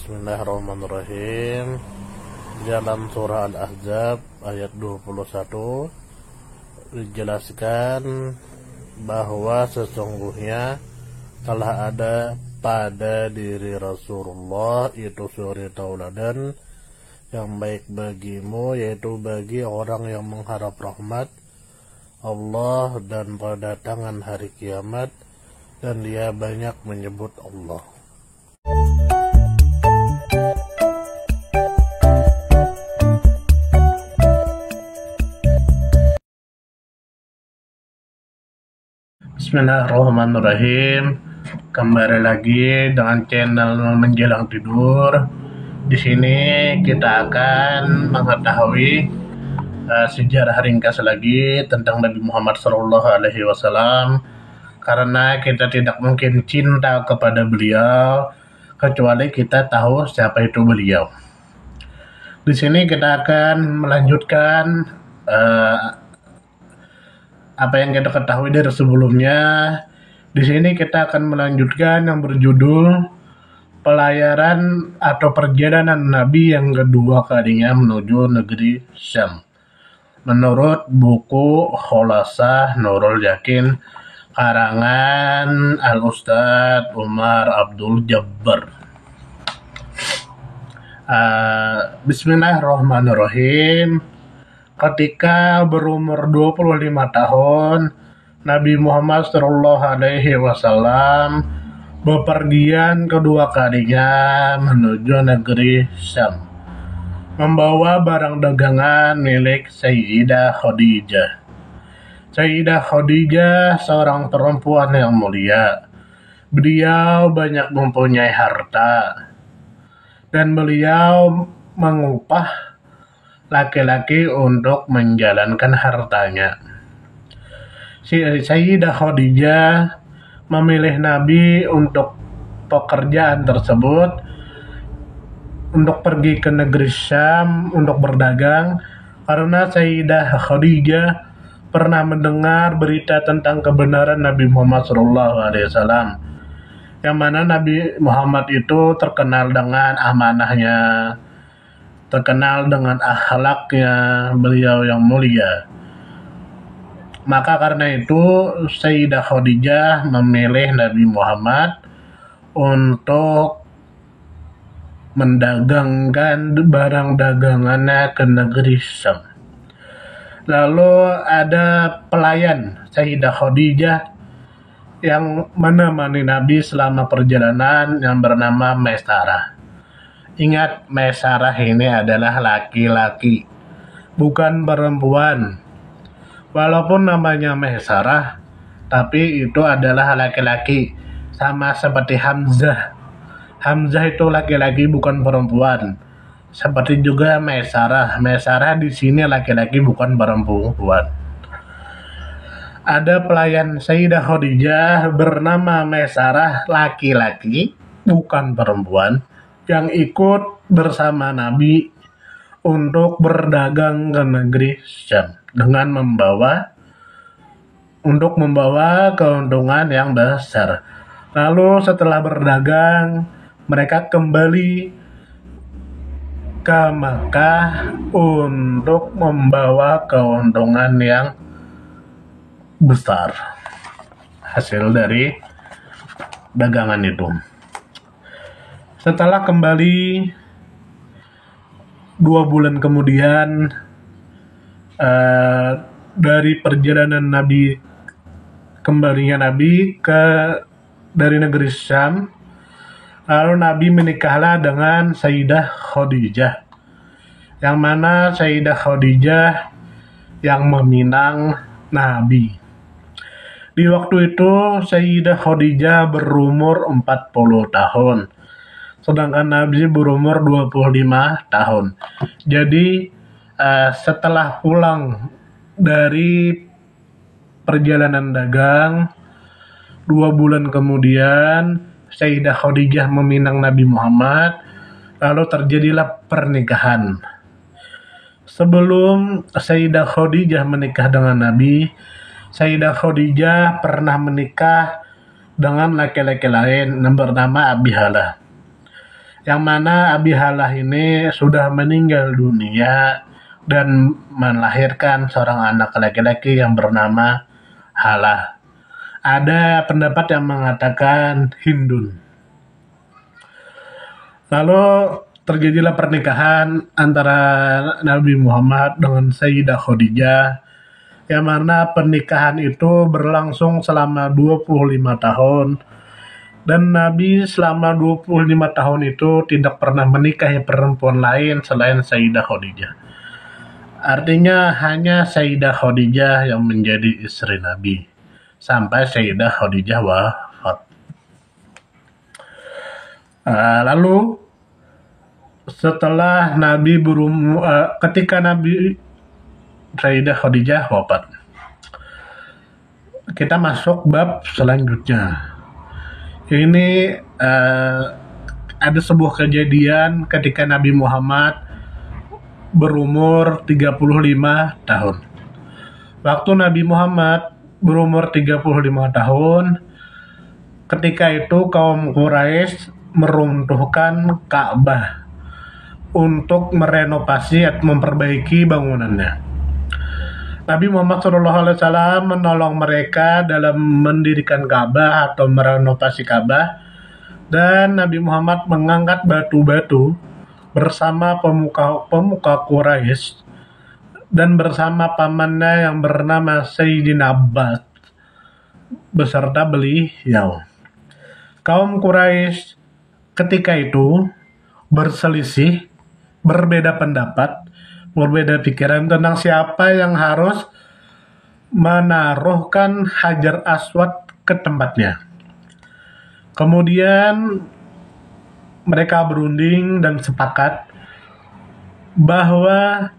Bismillahirrahmanirrahim. Dalam surah Al-Ahzab ayat 21 dijelaskan bahwa sesungguhnya telah ada pada diri Rasulullah itu suri tauladan yang baik bagimu, yaitu bagi orang yang mengharap rahmat Allah dan kedatangan hari kiamat, dan dia banyak menyebut Allah. Bismillahirrahmanirrahim. Kembali lagi dengan channel Menjelang Tidur. Di sini kita akan mengetahui sejarah ringkas lagi tentang Nabi Muhammad SAW, karena kita tidak mungkin cinta kepada beliau kecuali kita tahu siapa itu beliau. Di sini kita akan melanjutkan apa yang kita ketahui dari sebelumnya. Di sini kita akan melanjutkan yang berjudul pelayaran atau perjalanan Nabi yang kedua kalinya menuju negeri Syam, menurut buku Kholasah Nurul Yakin karangan Al-Ustadz Umar Abdul Jabbar. Bismillahirrahmanirrahim. Ketika berumur 25 tahun, Nabi Muhammad SAW bepergian kedua kalinya menuju negeri Syam, membawa barang dagangan milik Sayyidah Khadijah. Sayyidah Khadijah seorang perempuan yang mulia. Beliau banyak mempunyai harta, dan beliau mengupah laki-laki untuk menjalankan hartanya. Sayyidah Khadijah memilih Nabi untuk pekerjaan tersebut, untuk pergi ke negeri Syam untuk berdagang, karena Sayyidah Khadijah pernah mendengar berita tentang kebenaran Nabi Muhammad SAW, yang mana Nabi Muhammad itu terkenal dengan amanahnya, terkenal dengan akhlaknya beliau yang mulia. Maka karena itu Sayyidah Khadijah memilih Nabi Muhammad untuk mendagangkan barang dagangannya ke negeri Syam. Lalu ada pelayan Sayyidah Khadijah yang menemani Nabi selama perjalanan yang bernama Maisarah. Ingat, Maisarah ini adalah laki-laki, bukan perempuan. Walaupun namanya Maisarah, tapi itu adalah laki-laki, sama seperti Hamzah. Hamzah itu laki-laki, bukan perempuan. Seperti juga Maisarah. Maisarah di sini laki-laki, bukan perempuan. Ada pelayan Sayyidah Khadijah bernama Maisarah, laki-laki, bukan perempuan, yang ikut bersama Nabi untuk berdagang ke negeri Syam dengan membawa keuntungan yang besar. Lalu setelah berdagang, mereka kembali ke Makkah untuk membawa keuntungan yang besar hasil dari dagangan itu. Setelah kembali 2 bulan kemudian dari perjalanan Nabi, kembalinya Nabi dari negeri Syam, lalu Nabi menikahlah dengan Sayyidah Khadijah, yang mana Sayyidah Khadijah yang meminang Nabi. Di waktu itu Sayyidah Khadijah berumur 40 tahun. Sedangkan Nabi berumur 25 tahun. Jadi setelah pulang dari perjalanan dagang 2 bulan kemudian, Sayyidah Khadijah meminang Nabi Muhammad. Lalu terjadilah pernikahan. Sebelum Sayyidah Khadijah menikah dengan Nabi, Sayyidah Khadijah pernah menikah dengan laki-laki lain yang bernama Abi Halah. yang mana Abi Halah ini sudah meninggal dunia dan melahirkan seorang anak laki-laki yang bernama Halah. Ada pendapat yang mengatakan Hindun. Lalu terjadilah pernikahan antara Nabi Muhammad dengan Sayyidah Khadijah, yang mana pernikahan itu berlangsung selama 25 tahun, dan Nabi selama 25 tahun itu tidak pernah menikahi perempuan lain selain Sayyidah Khadijah. Artinya hanya Sayyidah Khadijah yang menjadi istri Nabi sampai Sayyidah Khadijah wafat. Lalu setelah Nabi ketika Nabi Sayyidah Khadijah wafat, kita masuk bab selanjutnya. Ini ada sebuah kejadian ketika Nabi Muhammad berumur 35 tahun. Waktu Nabi Muhammad berumur 35 tahun, ketika itu kaum Quraisy meruntuhkan Ka'bah untuk merenovasi atau memperbaiki bangunannya. Nabi Muhammad SAW menolong mereka dalam mendirikan Ka'bah atau merenovasi Ka'bah, dan Nabi Muhammad mengangkat batu-batu bersama pemuka Quraisy dan bersama pamannya yang bernama Sayyidina Abbas beserta beliau. Kaum Quraisy ketika itu berselisih, berbeda pendapat, berbeda pikiran tentang siapa yang harus menaruhkan Hajar Aswad ke tempatnya. Kemudian mereka berunding dan sepakat bahwa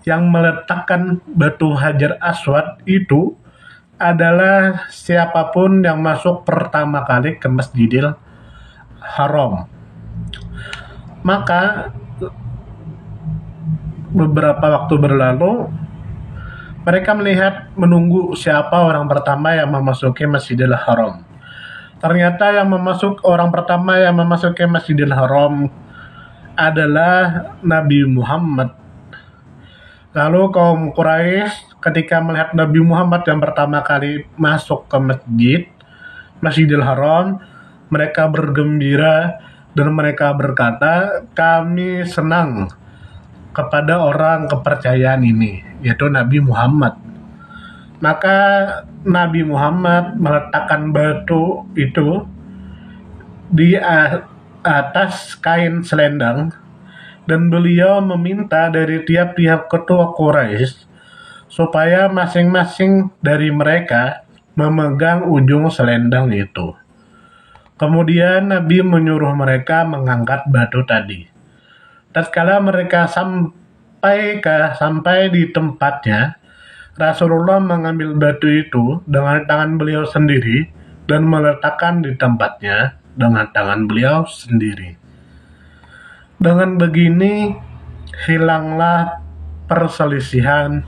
yang meletakkan batu Hajar Aswad itu adalah siapapun yang masuk pertama kali ke Masjidil Haram. Maka beberapa waktu berlalu, mereka menunggu siapa orang pertama yang memasuki Masjidil Haram. Ternyata orang pertama yang memasuki Masjidil Haram adalah Nabi Muhammad. Lalu kaum Quraisy ketika melihat Nabi Muhammad yang pertama kali masuk ke Masjidil Haram, mereka bergembira dan mereka berkata, "Kami senang kepada orang kepercayaan ini, yaitu Nabi Muhammad." Maka Nabi Muhammad meletakkan batu itu di atas kain selendang, dan beliau meminta dari tiap-tiap ketua Quraisy supaya masing-masing dari mereka memegang ujung selendang itu. Kemudian Nabi menyuruh mereka mengangkat batu tadi. Tatkala mereka sampai di tempatnya, Rasulullah mengambil batu itu dengan tangan beliau sendiri dan meletakkan di tempatnya dengan tangan beliau sendiri. Dengan begini, hilanglah perselisihan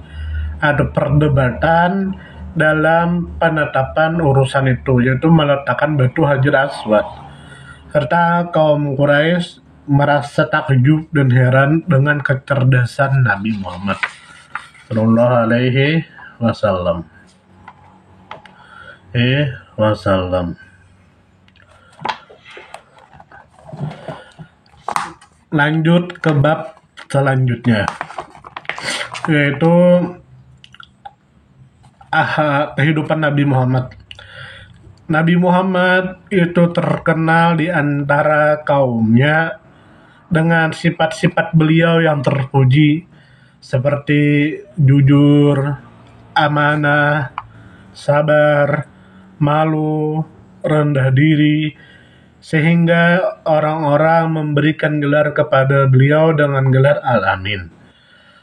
atau perdebatan dalam penetapan urusan itu, yaitu meletakkan batu Hajar Aswad. Serta kaum Quraisy merasa takjub dan heran dengan kecerdasan Nabi Muhammad Sallallahu Alaihi Wasallam. Lanjut ke bab selanjutnya, yaitu kehidupan Nabi Muhammad. Nabi Muhammad itu terkenal di antara kaumnya dengan sifat-sifat beliau yang terpuji, seperti jujur, amanah, sabar, malu, rendah diri, sehingga orang-orang memberikan gelar kepada beliau dengan gelar Al-Amin.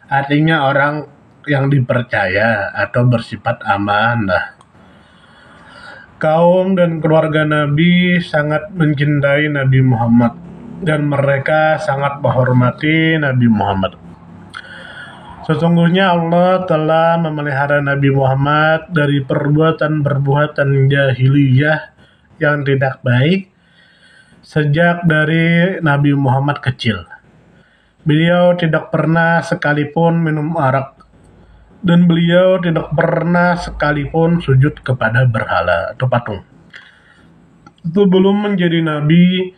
Artinya orang yang dipercaya atau bersifat amanah. Kaum dan keluarga Nabi sangat mencintai Nabi Muhammad, dan mereka sangat menghormati Nabi Muhammad. Sesungguhnya Allah telah memelihara Nabi Muhammad dari perbuatan-perbuatan jahiliyah yang tidak baik, sejak dari Nabi Muhammad kecil. Beliau tidak pernah sekalipun minum arak, dan beliau tidak pernah sekalipun sujud kepada berhala atau patung. Sebelum menjadi nabi,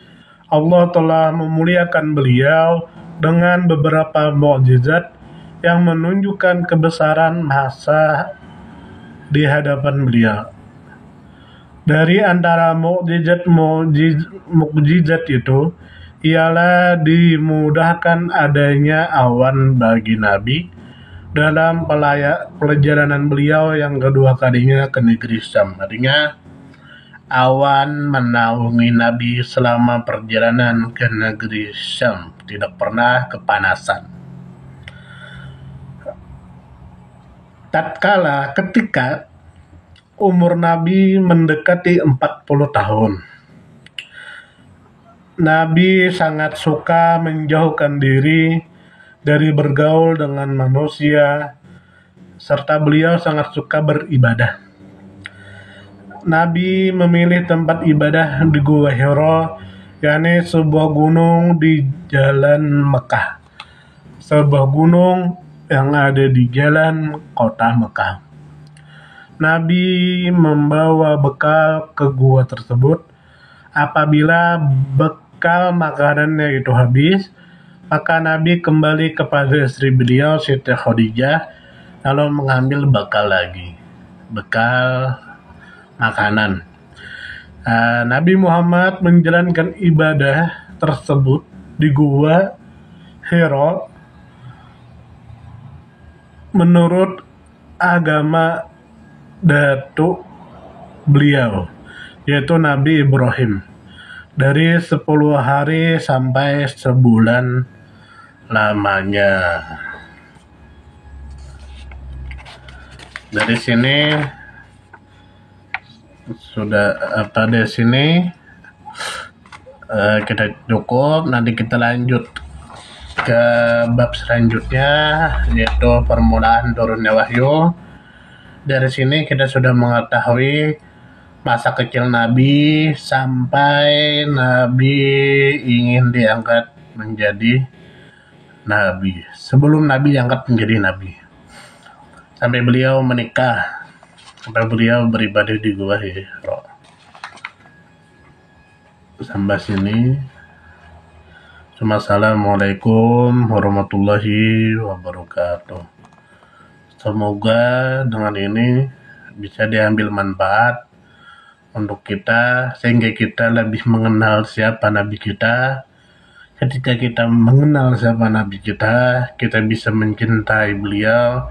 Allah telah memuliakan beliau dengan beberapa mukjizat yang menunjukkan kebesaran masa di hadapan beliau. Dari antara mukjizat itu ialah dimudahkan adanya awan bagi Nabi dalam perjalanan beliau yang kedua kalinya ke negeri Syam. Artinya awan menaungi Nabi selama perjalanan ke negeri Syam, tidak pernah kepanasan. Tatkala ketika umur Nabi mendekati 40 tahun, Nabi sangat suka menjauhkan diri dari bergaul dengan manusia, serta beliau sangat suka beribadah. Nabi memilih tempat ibadah di Gua Hira, yakni sebuah gunung di jalan Mekah, sebuah gunung yang ada di jalan kota Mekah. Nabi membawa bekal ke gua tersebut. Apabila bekal makanannya itu habis, maka Nabi kembali kepada istri beliau, Siti Khadijah, lalu mengambil bekal makanan. Nabi Muhammad menjalankan ibadah tersebut di Gua Hira menurut agama datuk beliau, yaitu Nabi Ibrahim, dari 10 hari sampai sebulan lamanya. Dari sini kita cukup. Nanti kita lanjut ke bab selanjutnya, yaitu permulaan turunnya wahyu. Dari sini kita sudah mengetahui masa kecil Nabi sampai Nabi ingin diangkat menjadi Nabi. Sebelum Nabi diangkat menjadi Nabi, sampai beliau menikah, sampai beliau beribadah di Gua Hira. Sampai sini. Assalamualaikum warahmatullahi wabarakatuh. Semoga dengan ini bisa diambil manfaat untuk kita, sehingga kita lebih mengenal siapa Nabi kita. Ketika kita mengenal siapa Nabi kita, kita bisa mencintai beliau,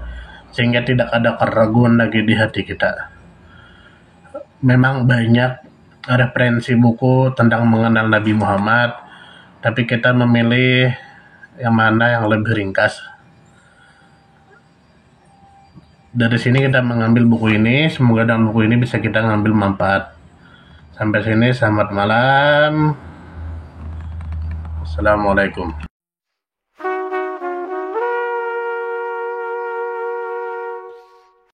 sehingga tidak ada keraguan lagi di hati kita. Memang banyak referensi buku tentang mengenal Nabi Muhammad, tapi kita memilih yang mana yang lebih ringkas. Dari sini kita mengambil buku ini. Semoga dengan buku ini bisa kita mengambil manfaat. Sampai sini, selamat malam. Assalamualaikum.